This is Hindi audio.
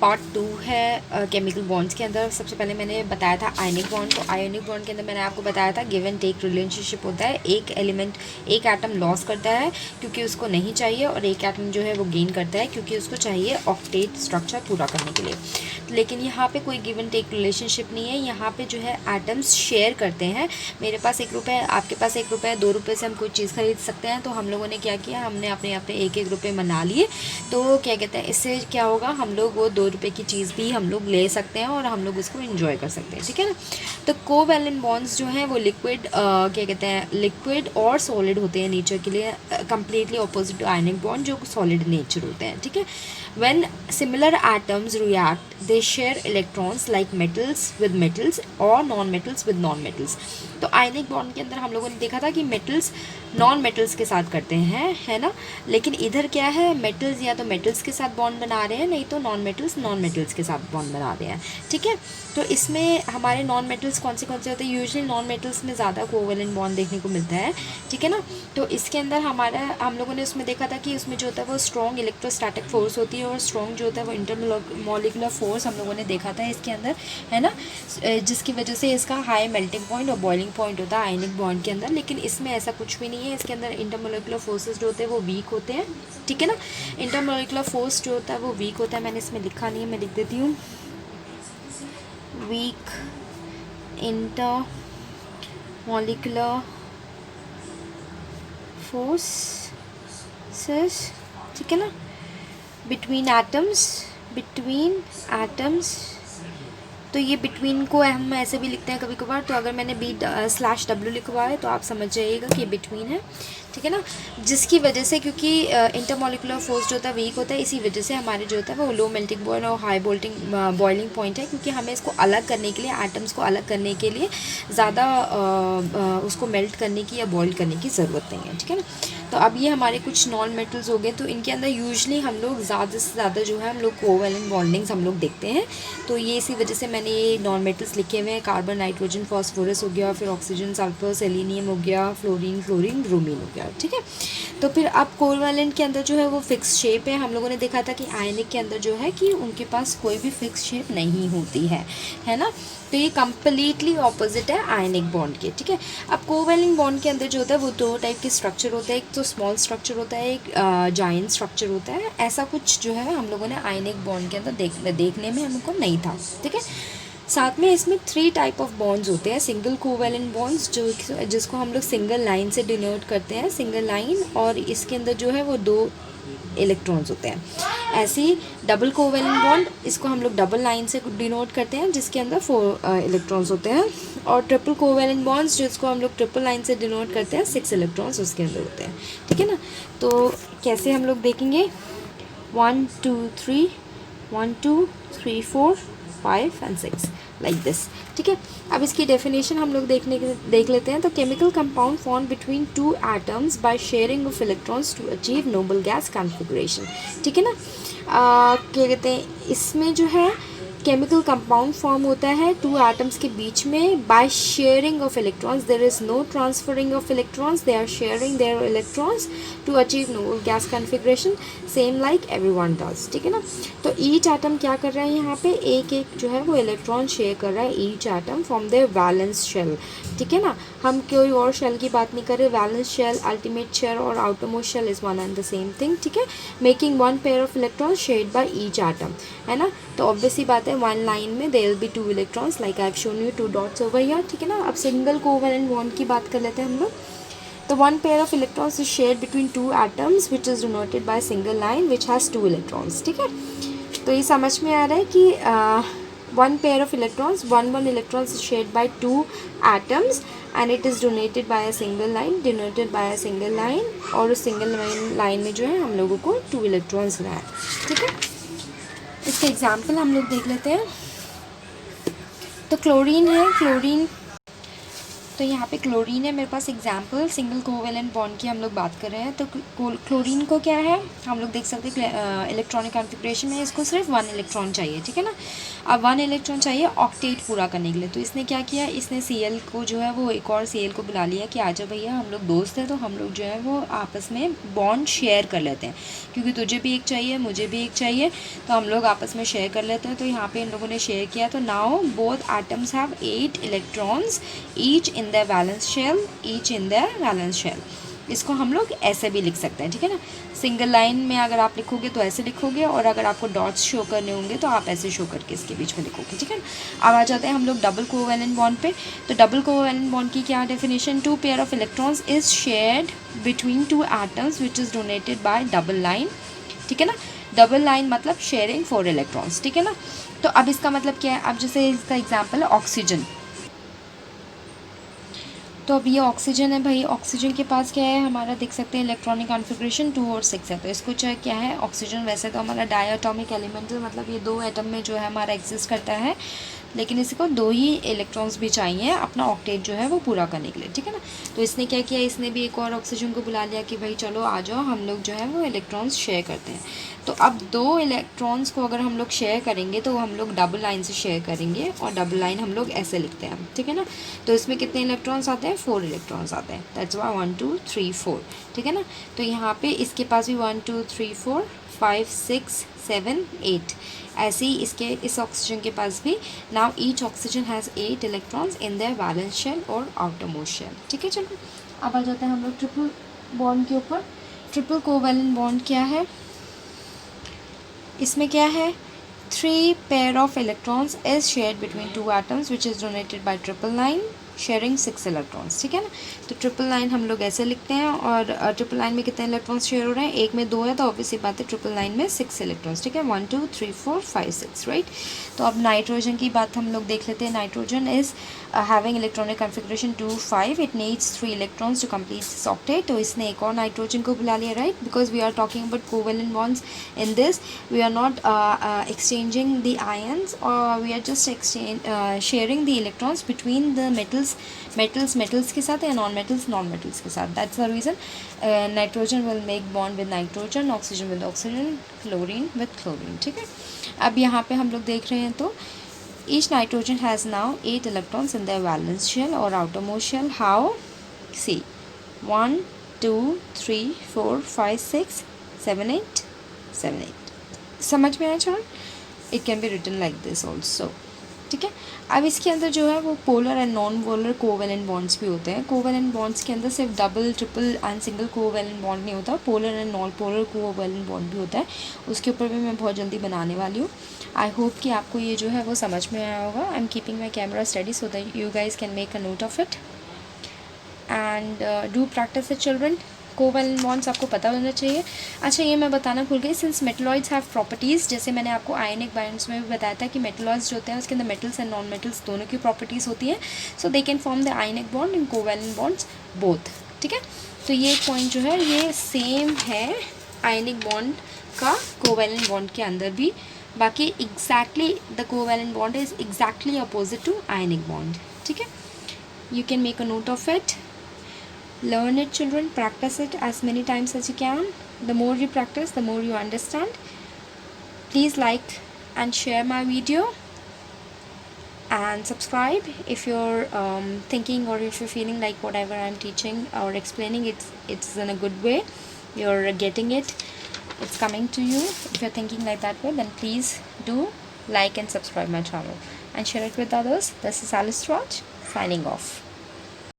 पार्ट 2 है केमिकल बॉन्ड्स के अंदर। सबसे पहले मैंने बताया था आयनिक बॉन्ड। तो आयनिक बॉन्ड के अंदर मैंने आपको बताया था गिव एंड टेक रिलेशनशिप होता है। एक एलिमेंट, एक एटम लॉस करता है क्योंकि उसको नहीं चाहिए, और एक एटम जो है वो गेन करता है क्योंकि उसको चाहिए ऑक्टेट स्ट्रक्चर पूरा करने के लिए। लेकिन यहाँ पे कोई गिव एंड टेक रिलेशनशिप नहीं है। यहाँ पे जो है एटम्स शेयर करते हैं। मेरे पास 1 रुपये, आपके पास 1 रुपये, 2 रुपये से हम कोई चीज़ खरीद सकते हैं। तो हम लोगों ने क्या किया, हमने अपने अपने 1-1 रुपये बना लिए। तो क्या कहते हैं, इससे क्या होगा, हम लोग वो 2 रुपये की चीज़ भी हम लोग ले सकते हैं और हम लोग उसको इन्जॉय कर सकते हैं, ठीक है ना। तो कोवैलेंट बॉन्ड्स जो हैं वो लिक्विड, क्या कहते हैं, लिक्विड और सॉलिड होते हैं नेचर के लिए, completely opposite to ionic bond जो सॉलिड नेचर होते हैं, ठीक है। When similar atoms react they share electrons like metals with metals और non metals with non metals. तो आयनिक बॉन्ड के अंदर हम लोगों ने देखा था कि मेटल्स नॉन मेटल्स के साथ करते हैं, है ना। लेकिन इधर क्या है, मेटल्स या तो मेटल्स के साथ बॉन्ड बना रहे हैं, नहीं तो नॉन मेटल्स के साथ बॉन्ड बना रहे हैं, ठीक है। तो इसमें हमारे नॉन मेटल्स कौन से होते हैं, यूजुअली नॉन मेटल्स में ज़्यादा कोवैलेंट बॉन्ड देखने को मिलता है, ठीक है ना। तो इसके अंदर हमारा, हम लोगों ने उसमें देखा था कि उसमें जो होता है वो स्ट्रॉन्ग इलेक्ट्रोस्टैटिक फोर्स होती है, और स्ट्रॉन्ग जो होता है वो इंटरमोलिकुलर फोर्स हम लोगों ने देखा था इसके अंदर, है ना, जिसकी वजह से इसका हाई मेल्टिंग पॉइंट और बॉइलिंग पॉइंट होता है आयनिक बॉन्ड के अंदर। लेकिन इसमें ऐसा कुछ भी नहीं है। इसके अंदर इंटरमोलिकुलर फोर्सेस जो होते हैं वो वीक होते हैं, ठीक है ना। इंटरमोलिकुलर फोर्स जो होता है वो वीक होता है। मैंने इसमें लिखा नहीं है, मैं लिख देती हूँ, वीक इंटरमोलिकुलर फोर्सेस, ठीक है ना, बिटवीन एटम्स। तो ये बिटवीन को हम ऐसे भी लिखते हैं कभी कभार। तो अगर मैंने B/W लिखा हुआ है तो आप समझ जाइएगा कि बिटवीन है, ठीक है ना। जिसकी वजह से, क्योंकि इंटरमोलिकुलर फोर्स जो होता है वीक होता है, इसी वजह से हमारे जो होता है वो लो मेल्टिंग पॉइंट और हाई बॉइलिंग पॉइंट है, क्योंकि हमें इसको अलग करने के लिए, एटम्स को अलग करने के लिए ज़्यादा उसको मेल्ट करने की या बॉयल करने की ज़रूरत नहीं है, ठीक है ना। तो अब ये हमारे कुछ नॉन मेटल्स हो गए। तो इनके अंदर यूजुअली हम लोग ज़्यादा से ज़्यादा जो है हम लोग कोवैलेंट बॉन्डिंग्स हम लोग देखते हैं। तो ये इसी वजह से मैंने ये नॉन मेटल्स लिखे हुए हैं। कार्बन, नाइट्रोजन, फास्फोरस हो गया, फिर ऑक्सीजन, सल्फर, सेलेनियम हो गया, फ्लोरीन, ब्रोमीन हो गया, ठीक है। तो फिर अब कोवैलेंट के अंदर जो है वो फिक्स शेप है। हम लोगों ने देखा था कि आयनिक के अंदर जो है कि उनके पास कोई भी फिक्स शेप नहीं होती है ना। तो ये कम्प्लीटली ऑपोजिट है आयनिक बॉन्ड के, ठीक है। अब कोवैलेंट बॉन्ड के अंदर जो होता है वो 2 टाइप के स्ट्रक्चर होता है। एक तो स्मॉल स्ट्रक्चर होता है, एक जायंट स्ट्रक्चर होता है। ऐसा कुछ जो है हम लोगों ने आयनिक बॉन्ड के अंदर देखने में हमको नहीं था, ठीक है। साथ में इसमें 3 टाइप ऑफ बॉन्ड्स होते हैं। सिंगल कोवैलेंट बॉन्ड्स जिसको हम लोग सिंगल लाइन से डिनोट करते हैं, सिंगल लाइन, और इसके अंदर जो है वो 2 इलेक्ट्रॉन्स होते हैं। ऐसे ही डबल कोवैलेंट बॉन्ड, इसको हम लोग डबल लाइन से डिनोट करते हैं, जिसके अंदर 4 इलेक्ट्रॉन्स होते हैं। और ट्रिपल कोवैलेंट बॉन्ड्स जिसको हम लोग ट्रिपल लाइन से डिनोट करते हैं, 6 इलेक्ट्रॉन्स उसके अंदर होते हैं, ठीक है ना। तो कैसे हम लोग देखेंगे, 1 2 3 1 2 3 4 5 and 6 लाइक दिस, ठीक है। अब इसकी डेफिनेशन हम लोग देख लेते हैं। तो chemical compound form between 2 atoms by sharing of electrons to achieve noble gas configuration, ठीक है ना। क्या कहते हैं, इसमें जो है केमिकल कंपाउंड फॉर्म होता है 2 एटम्स के बीच में by sharing of electrons. There is no transferring of electrons, they are sharing their electrons to achieve noble gas configuration, same like everyone does, ठीक है ना। तो ईच एटम क्या कर रहा है, यहाँ पे एक एक जो है वो इलेक्ट्रॉन शेयर कर रहा है, each atom from their valence shell, ठीक है ना। हम कोई और शेल की बात नहीं कर रहे। वैलेंस शेल, अल्टीमेट शेल और outermost shell is one and the same thing, ठीक है। Making 1 pair of electron shared by each atom, है ना। तो ऑब्वियसली बात है, 1 लाइन में there will be 2 electrons like I have shown you 2 dots over here, ठीक है ना। अब सिंगल कोवैलेंट बॉन्ड की बात कर लेते हैं हम लोग। तो 1 pair of electrons is shared between 2 atoms which is denoted by a single line which has 2 electrons, ठीक है। तो ये समझ में आ रहा है कि 1 pair of electrons, 1 electrons is shared by 2 atoms and it is denoted by a single line, और उस सिंगल लाइन में जो है हम लोगों को 2 इलेक्ट्रॉन्स रहा है, ठीक है। इसके एग्जाम्पल हम लोग देख लेते हैं। तो क्लोरीन है, तो यहाँ पे क्लोरीन है मेरे पास एग्जाम्पल। सिंगल कोवैलेंट बॉन्ड की हम लोग बात कर रहे हैं। तो क्लोरीन को क्या है, हम लोग देख सकते हैं इलेक्ट्रॉनिक कॉन्फिगरेशन में इसको सिर्फ 1 इलेक्ट्रॉन चाहिए, ठीक है ना। अब 1 इलेक्ट्रॉन चाहिए ऑक्टेट पूरा करने के लिए। तो इसने क्या किया, इसने Cl को जो है वो एक और Cl को बुला लिया कि आजा भैया हम लोग दोस्त हैं, तो हम लोग जो है वो आपस में बॉन्ड शेयर कर लेते हैं, क्योंकि तुझे भी एक चाहिए मुझे भी एक चाहिए, तो हम लोग आपस में शेयर कर लेते हैं। तो यहाँ पे इन लोगों ने शेयर किया। तो now both atoms have 8 electrons each in the valence shell. इसको हम लोग ऐसे भी लिख सकते हैं, ठीक है ना। सिंगल लाइन में अगर आप लिखोगे तो ऐसे लिखोगे, और अगर आपको डॉट्स शो करने होंगे तो आप ऐसे शो करके इसके बीच में लिखोगे, ठीक है ना। अब आ जाते हैं हम लोग डबल कोवैलेंट बॉन्ड पे। तो डबल कोवैलेंट बॉन्ड की क्या definition, 2 pair of electrons is shared between 2 atoms which is donated bye double line, ठीक है ना। डबल लाइन मतलब शेयरिंग 4 इलेक्ट्रॉन्स, ठीक है ना। तो अब इसका मतलब क्या है, अब जैसे इसका एग्जाम्पल है ऑक्सीजन। तो अब ये ऑक्सीजन है भाई, ऑक्सीजन के पास क्या है हमारा, देख सकते हैं इलेक्ट्रॉनिक कॉन्फ़िगरेशन 2 और 6 है। तो इसको चाहे क्या है ऑक्सीजन, वैसे तो हमारा डायटोमिक एलिमेंट है, मतलब ये 2 एटम में जो है हमारा एग्जिस्ट करता है, लेकिन इसको 2 ही इलेक्ट्रॉन्स भी चाहिए अपना ऑक्टेट जो है वो पूरा करने के लिए, ठीक है ना। तो इसने क्या किया, इसने भी एक और ऑक्सीजन को बुला लिया कि भाई चलो आ जाओ, हम लोग जो है वो इलेक्ट्रॉन्स शेयर करते हैं। तो अब 2 इलेक्ट्रॉन्स को अगर हम लोग शेयर करेंगे तो हम लोग डबल लाइन से शेयर करेंगे, और डबल लाइन हम लोग ऐसे लिखते हैं, ठीक है ना। तो इसमें कितने इलेक्ट्रॉन्स आते हैं, 4 इलेक्ट्रॉन्स आते हैं, दैट्स वाई 1 2 3 4, ठीक है ना। तो यहाँ पे इसके पास भी 1 2 3 4 5 6 7 8, ऐसे ही इसके इस ऑक्सीजन के पास भी। Now each oxygen has 8 electrons in their valence shell और आउटर मोस्ट शेल, ठीक है। चलो अब आ जाते हैं हम लोग ट्रिपल बॉन्ड के ऊपर। ट्रिपल कोवैलेंट बॉन्ड क्या है, इसमें क्या है, 3 pair of electrons is shared between 2 atoms which is donated bye triple line sharing 6 electrons, ठीक है ना। तो ट्रिपल लाइन हम लोग ऐसे लिखते हैं, और ट्रिपल लाइन में कितने इलेक्ट्रॉन्स शेयर हो रहे हैं, एक में 2 है तो ऑब्वियसली बात है ट्रिपल लाइन में 6 इलेक्ट्रॉन्स, ठीक है, 1 2 3 4 5 6, राइट। तो अब नाइट्रोजन की बात हम लोग देख लेते हैं। Nitrogen is having electronic configuration 2 5, it needs 3 electrons to complete this octet. तो इसने एक और नाइट्रोजन को बुला लिया, right, because we are talking about covalent bonds in this, we are not exchanging the ions, or we are just sharing the electrons between the metals के साथ या non metals के साथ। that's the reason nitrogen will make bond with nitrogen, oxygen with oxygen, chlorine with chlorine, ठीक है। अब यहाँ पे हम लोग देख रहे हैं तो each nitrogen has now 8 electrons in their valence shell or outermost shell. How? See, 1 2 3 4 5 6 7 8 7 8, समझ में आया चलो। It can be written like this also, ठीक है। अब इसके अंदर जो है वो polar and non polar covalent bonds भी होते हैं। कोवैलेंट बॉन्ड्स के अंदर सिर्फ double triple and single covalent bond नहीं होता, polar and non polar covalent bond भी होता है। उसके ऊपर भी मैं बहुत जल्दी बनाने वाली हूँ। आई होप कि आपको ये जो है वो समझ में आया होगा। I am keeping my camera study so that you guys can make a note of it and do practice it children. Covalent bonds आपको पता होना चाहिए। अच्छा, ये मैं बताना भूल गई, सिंस मेटलॉइड्स हैव प्रॉपर्टीज़, जैसे मैंने आपको आयनिक बॉन्ड्स में भी बताया था कि मेटलॉइड्स जो होते हैं उसके अंदर मेटल्स एंड नॉन मेटल्स दोनों की प्रॉपर्टीज़ होती हैं, so they can form the ionic bond in covalent bonds both, ठीक है। तो ये पॉइंट जो है ये सेम है आयनिक बॉन्ड का कोवैलेंट बॉन्ड के अंदर भी, बाकी exactly the covalent bond is exactly opposite to ionic bond, ठीक है। You can make a note of it. Learn it children, practice it as many times as you can. The more you practice, the more you understand. Please like and share my video and subscribe if you're thinking or if you're feeling like whatever I'm teaching or explaining it's in a good way, you're getting it, it's coming to you. If you're thinking like that way, then please do like and subscribe my channel and share it with others. This is Alice Raj signing off.